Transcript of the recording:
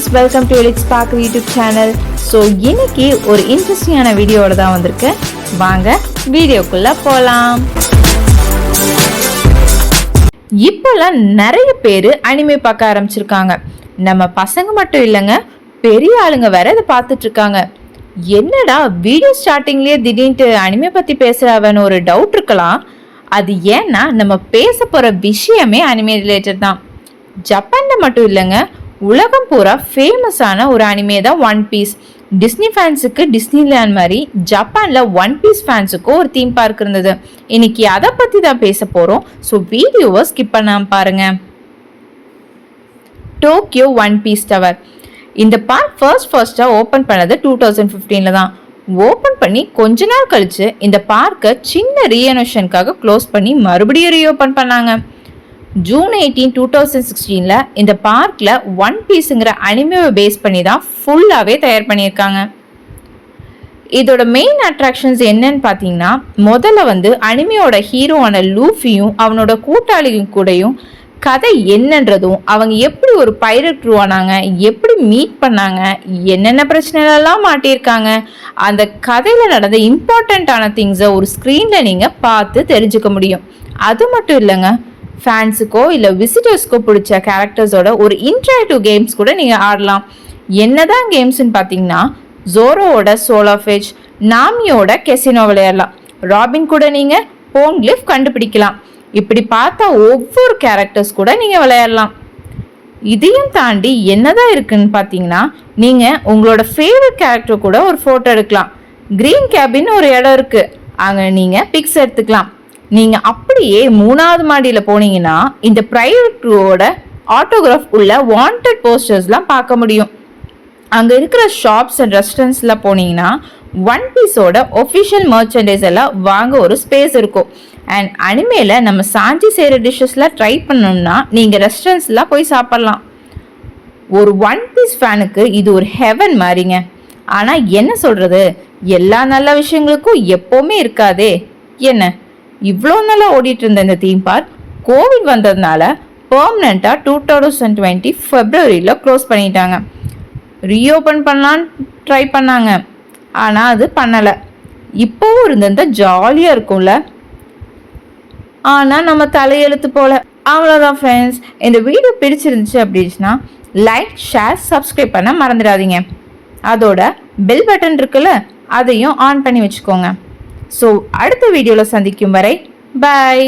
Friends, welcome to Elix Park YouTube channel. So இன்னைக்கு ஒரு இன்ட்ரெஸ்டிங்கான வீடியோவோட தான் வந்திருக்கேன். வாங்க வீடியோக்குள்ளே போகலாம். இப்போல்லாம் நிறைய பேர் அனிமே பார்க்க ஆரம்பிச்சிருக்காங்க. நம்ம பசங்க மட்டும் இல்லைங்க, பெரிய ஆளுங்க வேற இதை பார்த்துட்டு இருக்காங்க. என்னடா வீடியோ ஸ்டார்டிங்லேயே திடீர்னு அனிமே பற்றி பேசுகிறாவன்னு ஒரு டவுட் இருக்கலாம். அது ஏன்னா நம்ம பேச போகிற விஷயமே அனிமே ரிலேட்டட் தான். ஜப்பானில் மட்டும் இல்லைங்க, உலகம் பூரா ஃபேமஸான ஒரு அனிமே தான் ஒன் பீஸ். டிஸ்னி ஃபேன்ஸுக்கு டிஸ்னிலேண்ட் மாதிரி ஜப்பானில் ஒன் பீஸ் ஃபேன்ஸுக்கும் ஒரு தீம் பார்க் இருந்தது. இன்னைக்கு அதை பற்றி தான் பேச போகிறோம். ஸோ வீடியோவை ஸ்கிப் பண்ணாமல் பாருங்க. Tokyo one piece tower. இந்த பார்க் ஃபர்ஸ்ட்டாக ஓப்பன் பண்ணது 2015 தான். ஓப்பன் பண்ணி கொஞ்ச நாள் கழிச்சு இந்த பார்க்கை சின்ன ரீஎனோவேஷனுக்காக க்ளோஸ் பண்ணி மறுபடியும் ரீஓப்பன் பண்ணாங்க. ஜூன் 18, 2016 இந்த பார்க்கில் ஒன் பீஸுங்கிற அனிமேவை பேஸ் பண்ணி தான் ஃபுல்லாகவே தயார் பண்ணியிருக்காங்க. இதோட மெயின் அட்ராக்ஷன்ஸ் என்னன்னு பார்த்தீங்கன்னா, முதல்ல அனிமையோட ஹீரோவான லூஃபியும் அவனோட கூட்டாளியும் கூடயும் கதை என்னன்றதும், அவங்க எப்படி ஒரு பைரட் க்ரூ ஆனாங்க, எப்படி மீட் பண்ணாங்க, என்னென்ன பிரச்சனைலாம் மாட்டியிருக்காங்க, அந்த கதையில் நடந்த இம்பார்ட்டண்ட்டான திங்ஸை ஒரு ஸ்க்ரீனில் நீங்கள் பார்த்து தெரிஞ்சுக்க முடியும். அது மட்டும் இல்லைங்க, ஃபேன்ஸுக்கோ இல்லை விசிட்டர்ஸ்க்கோ பிடிச்ச கேரக்டர்ஸோட ஒரு இன்டராக்டிவ் கேம்ஸ் கூட நீங்கள் ஆடலாம். என்னதான் கேம்ஸ்ன்னு பார்த்தீங்கன்னா, ஜோரோவோட சோல் ஆஃப் எட்ஜ், நாமியோட கெசினோ விளையாடலாம், ராபின் கூட நீங்கள் போன்கிளிஃப் கண்டுபிடிக்கலாம். இப்படி பார்த்தா ஒவ்வொரு கேரக்டர்ஸ் கூட நீங்கள் விளையாடலாம். இதையும் தாண்டி என்னதான் இருக்குன்னு பார்த்தீங்கன்னா, நீங்கள் உங்களோட ஃபேவரட் கேரக்டர் கூட ஒரு ஃபோட்டோ எடுக்கலாம். க்ரீன் கேபின்னு ஒரு இடம் இருக்குது, அங்கே நீங்கள் பிக்ஸ் எடுத்துக்கலாம். நீங்கள் அப்படியே 3வது மாடியில் போனீங்கன்னா இந்த பிரைவேட் க்ரூவோட ஆட்டோகிராஃப் உள்ள வாண்டட் போஸ்டர்ஸ்லாம் பார்க்க முடியும். அங்கே இருக்கிற ஷாப்ஸ் அண்ட் ரெஸ்டாரண்ட்ஸில் போனீங்கன்னா ஒன் பீஸோட ஒஃபிஷியல் மர்ச்சன்டைஸ் எல்லாம் வாங்க ஒரு ஸ்பேஸ் இருக்கும். அண்ட் அனிமேல நம்ம சாஞ்சி செய்கிற டிஷ்ஷஸ்லாம் ட்ரை பண்ணணும்னா நீங்கள் ரெஸ்டாரண்ட்ஸ்லாம் போய் சாப்பிட்லாம். ஒரு ஒன் பீஸ் ஃபேனுக்கு இது ஒரு ஹெவன் மாதிரிங்க. ஆனால் என்ன சொல்கிறது, எல்லா நல்ல விஷயங்களுக்கும் எப்போவுமே இருக்காதே. என்ன இவ்வளோ நாளாக ஓடிட்டு இருந்த இந்த தீம் பார்க் கோவிட் வந்ததுனால பெர்மனெண்ட்டாக 2020 ஃபெப்ரவரியில் க்ளோஸ் பண்ணிட்டாங்க. ரீஓப்பன் பண்ணலான்னு ட்ரை பண்ணாங்க, ஆனால் அது பண்ணலை. இப்போவும் இருந்திருந்தால் ஜாலியாக இருக்கும்ல. ஆனால் நம்ம தலையெழுத்து போல. அவ்வளோதான் ஃப்ரெண்ட்ஸ், இந்த வீடியோ பிடிச்சிருந்துச்சு அப்படின்னா லைக், ஷேர், சப்ஸ்கிரைப் பண்ண மறந்துடாதீங்க. அதோட பெல் பட்டன் இருக்குல்ல, அதையும் ஆன் பண்ணி வச்சுக்கோங்க. ஸோ அடுத்த வீடியோவில் சந்திக்கும் வரை பாய்.